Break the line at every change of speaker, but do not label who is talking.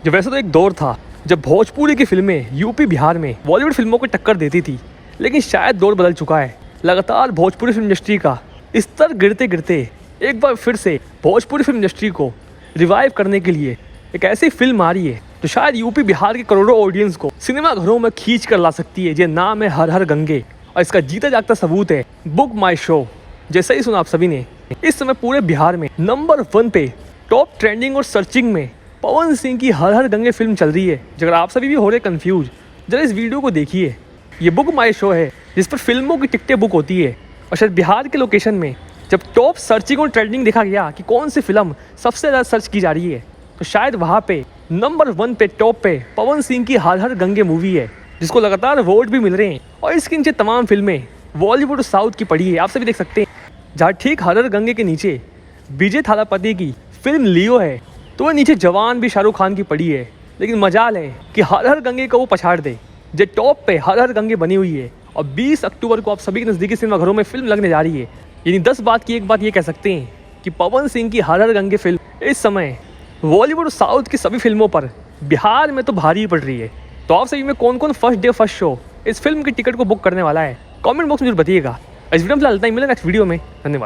जो वैसे तो एक दौर था जब भोजपुरी की फिल्में यूपी बिहार में बॉलीवुड फिल्मों को टक्कर देती थी, लेकिन शायद दौर बदल चुका है। लगातार भोजपुरी फिल्म इंडस्ट्री का स्तर गिरते गिरते एक बार फिर से भोजपुरी फिल्म इंडस्ट्री को रिवाइव करने के लिए एक ऐसी फिल्म आ रही है जो शायद यूपी बिहार के करोड़ों ऑडियंस को सिनेमा घरों में खींच कर ला सकती है। ये नाम है हर हर गंगे और इसका जीता जागता सबूत है बुक माई शो। जैसा ही सुना आप सभी ने, इस समय पूरे बिहार में नंबर 1 पे टॉप ट्रेंडिंग और सर्चिंग में पवन सिंह की हर हर गंगे फिल्म चल रही है। अगर आप सभी भी हो रहे कंफ्यूज, जरा इस वीडियो को देखिए। ये बुक माई शो है जिस पर फिल्मों की टिकटें बुक होती है और शायद बिहार के लोकेशन में जब टॉप सर्चिंग और ट्रेंडिंग देखा गया कि कौन सी फिल्म सबसे ज़्यादा सर्च की जा रही है, तो शायद वहाँ पे नंबर 1 पे टॉप पे पवन सिंह की हर हर गंगे मूवी है, जिसको लगातार वोट भी मिल रहे हैं। और इसके नीचे तमाम फिल्में बॉलीवुड और साउथ की पड़ी है, आप सभी देख सकते हैं। जहाँ ठीक हर हर गंगे के नीचे विजय थालापति की फिल्म लियो है, तो वह नीचे जवान भी शाहरुख खान की पड़ी है। लेकिन मजाल है कि हर हर गंगे को वो पछाड़ दे। जो टॉप पे हर हर गंगे बनी हुई है और 20 अक्टूबर को आप सभी के नज़दीकी सिनेमाघरों में फिल्म लगने जा रही है। यानी 10 बात की एक बात ये कह सकते हैं कि पवन सिंह की हर हर गंगे फिल्म इस समय बॉलीवुड और साउथ की सभी फिल्मों पर बिहार में तो भारी पड़ रही है। तो आप सभी में कौन कौन फर्स्ट डे फर्स्ट शो इस फिल्म की टिकट को बुक करने वाला है, कमेंट बॉक्स में जरूर बताइएगा। इस वीडियो में फिलहाल इतना ही, मिलेगा नेक्स्ट वीडियो में। धन्यवाद।